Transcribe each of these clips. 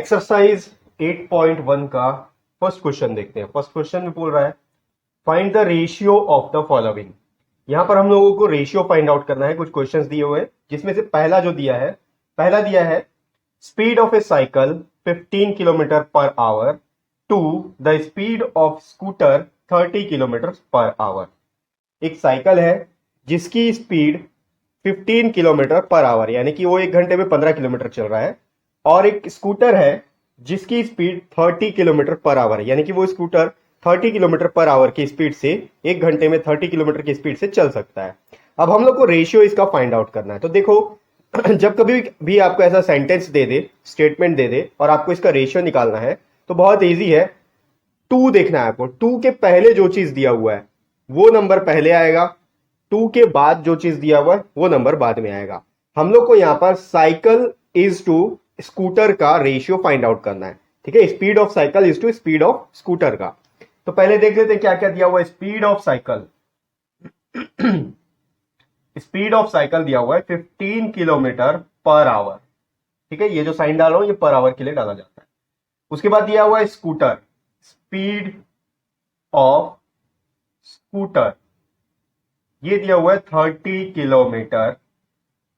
Exercise 8.1 का first question देखते हैं। फर्स्ट क्वेश्चन में बोल रहा है find the ratio of the following. यहां पर हम लोगों को रेशियो फाइंड आउट करना है। कुछ क्वेश्चंस दिए हुए हैं जिसमें से पहला दिया है speed of a cycle 15 kilometre per hour to the speed of scooter 30 kilometre per hour. एक साइकिल है जिसकी स्पीड 15 किलोमीटर पर आवर यानी कि वो 1 घंटे में 15 किलोमीटर चल रहा है, और एक स्कूटर है जिसकी स्पीड 30 किलोमीटर पर आवर यानी कि वो स्कूटर 30 किलोमीटर पर आवर की स्पीड से 1 घंटे में 30 किलोमीटर की स्पीड से चल सकता है। अब हम लोग को रेशियो इसका फाइंड आउट करना है। तो देखो जब कभी भी आपको ऐसा सेंटेंस दे दे, स्टेटमेंट दे दे और आपको इसका रेशियो निकालना है तो बहुत इजी है। 2 देखना है आपको। 2 के पहले जो चीज दिया हुआ है वो नंबर पहले आएगा, 2 के बाद जो चीज दिया हुआ है वो नंबर बाद में आएगा। हम लोग को यहां पर साइकिल इज टू स्कूटर का रेशियो फाइंड आउट करना है। ठीक है, speed of cycle is to speed of scooter का। तो पहले देख लेते हैं क्या क्या दिया हुआ है। Speed of cycle speed of cycle दिया हुआ है 15 किलोमीटर पर आवर। ठीक है, ये जो साइन डाल रहा हूं ये पर आवर के लिए डाला जाता है। उसके बाद दिया हुआ है स्कूटर, स्पीड ऑफ स्कूटर, ये दिया हुआ है 30 किलोमीटर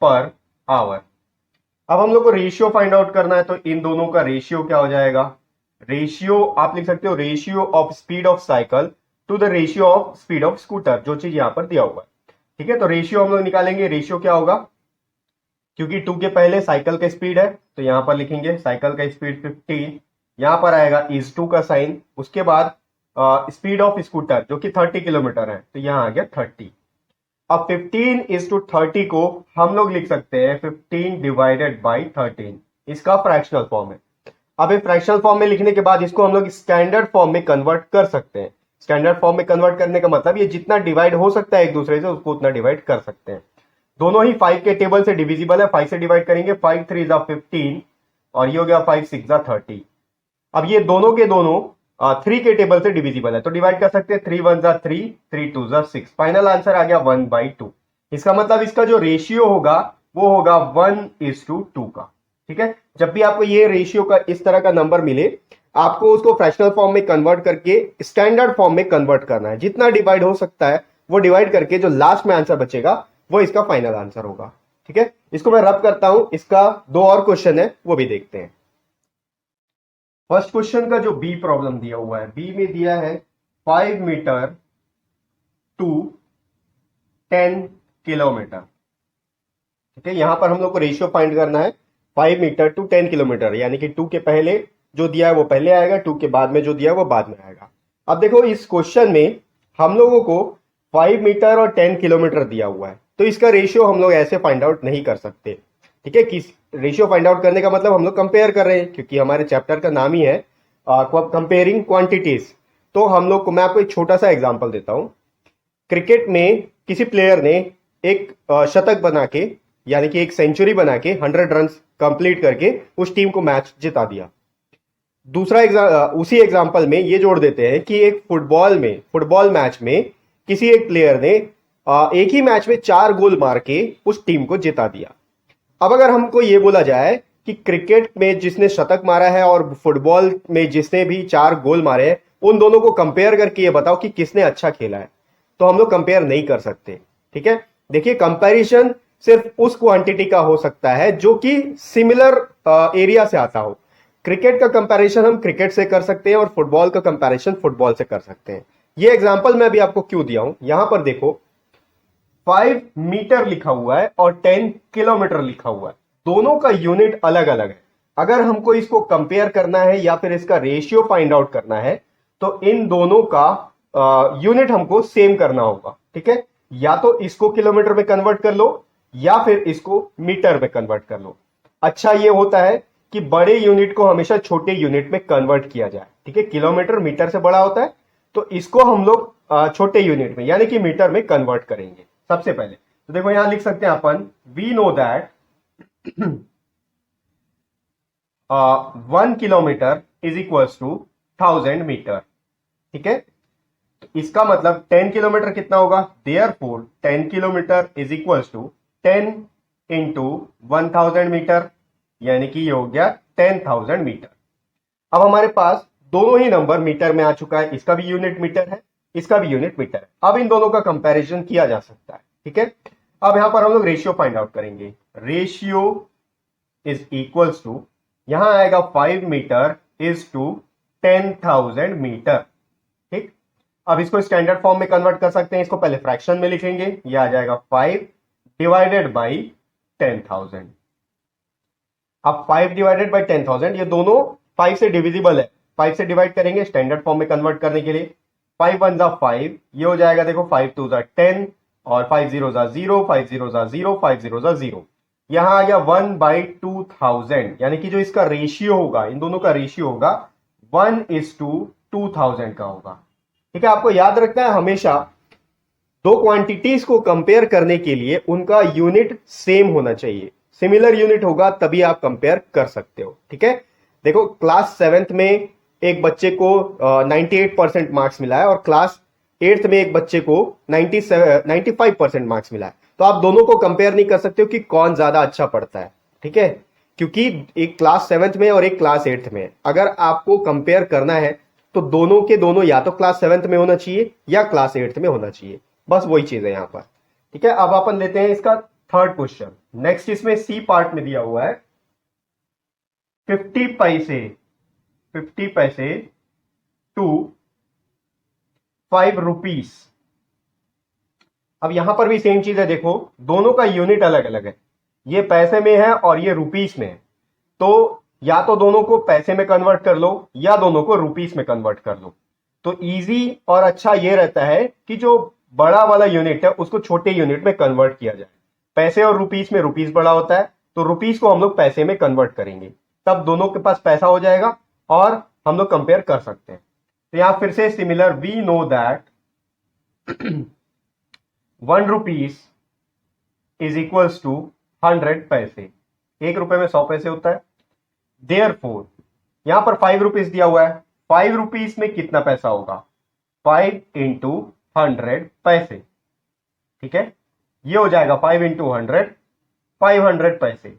पर आवर। अब हम लोग को रेशियो फाइंड आउट करना है तो इन दोनों का रेशियो क्या हो जाएगा। रेशियो आप लिख सकते हो ratio of speed of cycle to the ratio of speed of scooter, जो चीज यहां पर दिया हुआ है। ठीक है, तो रेशियो हम लोग निकालेंगे। रेशियो क्या होगा, क्योंकि 2 के पहले साइकिल का स्पीड है तो यहां पर लिखेंगे साइकिल का स्पीड 15, यहां पर आएगा इज टू का साइन, उसके बाद स्पीड ऑफ स्कूटर जो कि 30 किलोमीटर है तो यहां आ गया 30। अब 15 इज टू 30 को हम लोग लिख सकते हैं 15 डिवाइडेड बाई 13, इसका फ्रैक्शनल फॉर्म है। अब एक फ्रैक्शनल फॉर्म में लिखने के बाद इसको हम लोग स्टैंडर्ड फॉर्म में कन्वर्ट कर सकते हैं। स्टैंडर्ड फॉर्म में कन्वर्ट करने का मतलब ये जितना डिवाइड हो सकता है एक दूसरे से उसको उतना डिवाइड कर सकते हैं। दोनों ही 5 के टेबल से डिविजिबल है, 5 से डिवाइड करेंगे, 5 3 जा 15 और ये हो गया 5 6 जा 30। अब ये दोनों के दोनों 3 के टेबल से डिविजिबल है तो डिवाइड कर सकते हैं, 3 1 जा 3, 3 2 जा 6। फाइनल आंसर आ गया 1/2। इसका मतलब इसका जो रेशियो होगा वो होगा 1:2 का। ठीक है, जब भी आपको ये रेशियो का इस तरह का नंबर मिले आपको उसको फ्रैक्शनल फॉर्म में कन्वर्ट करके स्टैंडर्ड फॉर्म में कन्वर्ट करना है। जितना डिवाइड हो सकता है वो डिवाइड करके जो लास्ट में आंसर बचेगा वो इसका फाइनल आंसर होगा। ठीक है, इसको मैं रब करता हूं। इसका 2 और क्वेश्चन है वो भी देखते हैं। फर्स्ट क्वेश्चन का जो बी प्रॉब्लम दिया हुआ है, बी में दिया है 5 मीटर टू 10 किलोमीटर। ठीक है, यहां पर हम लोग को रेशियो फाइंड करना है 5 मीटर टू 10 किलोमीटर यानी कि 2 के पहले जो दिया है वो पहले आएगा, 2 के बाद में जो दिया है वो बाद में आएगा। अब देखो इस क्वेश्चन में हम लोगों को 5 मीटर और 10 किलोमीटर दिया हुआ है तो इसका रेशियो हम लोग ऐसे फाइंड आउट नहीं कर सकते। ठीक है, किस रेशियो फाइंड आउट करने का मतलब हम लोग कंपेयर कर रहे हैं क्योंकि हमारे चैप्टर का नाम ही है कंपेयरिंग क्वांटिटीज। तो हम लोग को मैं आपको एक छोटा सा एग्जांपल देता हूं। क्रिकेट में किसी प्लेयर ने एक शतक बना के यानी कि एक सेंचुरी बना के 100 रन कंप्लीट करके उस टीम को मैच जिता दिया। दूसरा उसी एग्जांपल में ये जोड़ देते हैं कि एक फुटबॉल मैच में किसी एक प्लेयर ने एक ही मैच में 4 गोल मार के उस टीम को जिता दिया। अब अगर हमको ये बोला जाए कि क्रिकेट में जिसने शतक मारा है और फुटबॉल में जिसने भी 4 गोल मारे हैं उन दोनों को कंपेयर करके ये बताओ कि किसने अच्छा खेला है, तो हम लोग कंपेयर नहीं कर सकते। ठीक है, देखिए कंपैरिजन सिर्फ उस क्वांटिटी का हो सकता है जो कि सिमिलर एरिया से आता हो। क्रिकेट का कंपैरिजन हम क्रिकेट से कर सकते हैं और फुटबॉल का कंपैरिजन फुटबॉल से कर सकते हैं। ये एग्जांपल मैं अभी आपको क्यों दिया हूं, यहां पर देखो 5 मीटर लिखा हुआ है और 10 किलोमीटर लिखा हुआ है, दोनों का यूनिट अलग अलग है। अगर हमको इसको कंपेयर करना है या फिर इसका रेशियो फाइंड आउट करना है तो इन दोनों का यूनिट हमको सेम करना होगा। ठीक है, या तो इसको किलोमीटर में कन्वर्ट कर लो या फिर इसको मीटर में कन्वर्ट कर लो। अच्छा ये होता है कि बड़े यूनिट को हमेशा छोटे यूनिट में कन्वर्ट किया जाए। ठीक है, किलोमीटर मीटर से बड़ा होता है तो इसको हम लोग छोटे यूनिट में यानी कि मीटर में कन्वर्ट करेंगे सबसे पहले। तो देखो यहां लिख सकते हैं अपन we know that 1 kilometre is equals to 1000 metre. ठीक है, तो इसका मतलब 10 किलोमीटर कितना होगा, therefore 10 kilometre is equals to 10 into 1000 metre यानी कि ये हो गया 10,000 मीटर। अब हमारे पास दोनों ही नंबर मीटर में आ चुका है, इसका भी यूनिट मीटर है, इसका भी यूनिट मीटर है। अब इन दोनों का कंपैरिजन किया जा सकता है, ठीक है। अब यहां पर हम लोग रेशियो फाइंड आउट करेंगे। रेशियो इज इक्वल्स टू, यहां आएगा 5 मीटर इज टू 10,000 मीटर, ठीक। अब इसको स्टैंडर्ड फॉर्म में कन्वर्ट कर सकते हैं, इसको पहले फ्रैक्शन में लिखेंगे, ये आ जाएगा 5 डिवाइडेड बाई 10,000। अब 5 डिवाइडेड बाई 10,000, ये दोनों 5 से डिविजिबल है, 5 से डिवाइड करेंगे स्टैंडर्ड फॉर्म में कन्वर्ट करने के लिए। 5 1 जा 5, ये हो जाएगा देखो 5 2 जा 10 और 5 0 जा 0, 5 0 जा 0, 5 0 जा 0। यहां आ गया 1 बाई 2000, यानी कि जो इसका रेशियो होगा, इन दोनों का रेशियो होगा 1:2000 का होगा, ठीक है। आपको याद रखना है हमेशा दो क्वांटिटीज को कंपेयर करने के लिए उनका यूनिट सेम होना चाहिए, सिमिलर यूनिट होगा तभी आप कंपेयर कर सकते हो, ठीक है। देखो क्लास 7th में एक बच्चे को 98% मार्क्स मिला है और क्लास 8th में एक बच्चे को 95% मार्क्स मिला है, तो आप दोनों को कंपेयर नहीं कर सकते हो कि कौन ज्यादा अच्छा पढ़ता है, ठीक है, क्योंकि एक क्लास 7th में और एक क्लास 8th में अगर आपको कंपेयर करना है तो दोनों के दोनों या तो क्लास 7th में होना चाहिए या क्लास 8th में होना चाहिए, बस वही चीज है यहां पर, ठीक है। अब अपन लेते हैं इसका थर्ड क्वेश्चन। नेक्स्ट इसमें सी पार्ट में दिया हुआ है 50 पैसे टू 5 रुपीस। अब यहां पर भी सेम चीज है, देखो दोनों का यूनिट अलग अलग है, ये पैसे में है और ये रुपीस में है, तो या तो दोनों को पैसे में कन्वर्ट कर लो या दोनों को रुपीस में कन्वर्ट कर लो। तो इजी और अच्छा ये रहता है कि जो बड़ा वाला यूनिट है उसको छोटे यूनिट में कन्वर्ट किया जाए। पैसे और रुपीस में रुपीस बड़ा होता है, तो रुपीस को हम लोग पैसे में कन्वर्ट करेंगे, तब दोनों के पास पैसा हो जाएगा और हम लोग कंपेयर कर सकते हैं। तो यहां फिर से similar, we know that 1 rupees is equals to 100 पैसे, 1 रुपए में 100 पैसे होता है। देयरफॉर यहां पर 5 रुपीस दिया हुआ है, 5 रुपीस में कितना पैसा होगा, 5 इंटू 100 पैसे, ठीक है, ये हो जाएगा 5 इंटू 100, 500 पैसे।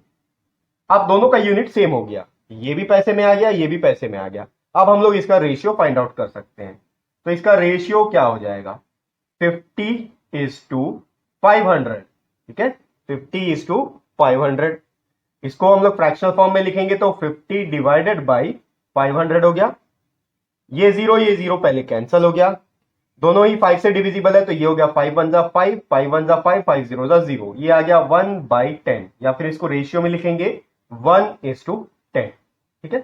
अब दोनों का यूनिट सेम हो गया, ये भी पैसे में आ गया, ये भी पैसे में आ गया। अब हम लोग इसका रेशियो फाइंड आउट कर सकते हैं, तो इसका रेशियो क्या हो जाएगा, 50:500, ठीक है, 50:500। इसको हम लोग फ्रैक्शनल फॉर्म में लिखेंगे तो 50 डिवाइडेड बाई 500 हो गया, ये जीरो पहले कैंसिल हो गया, दोनों ही 5 से डिविजिबल है, तो ये हो गया 5 1 जा 5, 5 1 जा 5, 5 0 जा 0, ये आ गया 1/10, या फिर इसको रेशियो में लिखेंगे 1:10, ठीक है।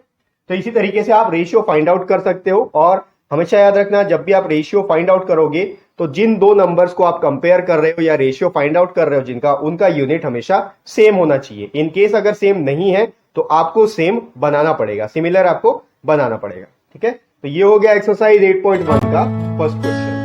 तो इसी तरीके से आप रेशियो फाइंड आउट कर सकते हो, और हमेशा याद रखना जब भी आप रेशियो फाइंड आउट करोगे तो जिन दो नंबर्स को आप कंपेयर कर रहे हो या रेशियो फाइंड आउट कर रहे हो जिनका, उनका यूनिट हमेशा सेम होना चाहिए। इन केस अगर सेम नहीं है तो आपको सेम बनाना पड़ेगा, सिमिलर आपको बनाना पड़ेगा, ठीक है। तो ये हो गया एक्सरसाइज 8.1 का फर्स्ट क्वेश्चन।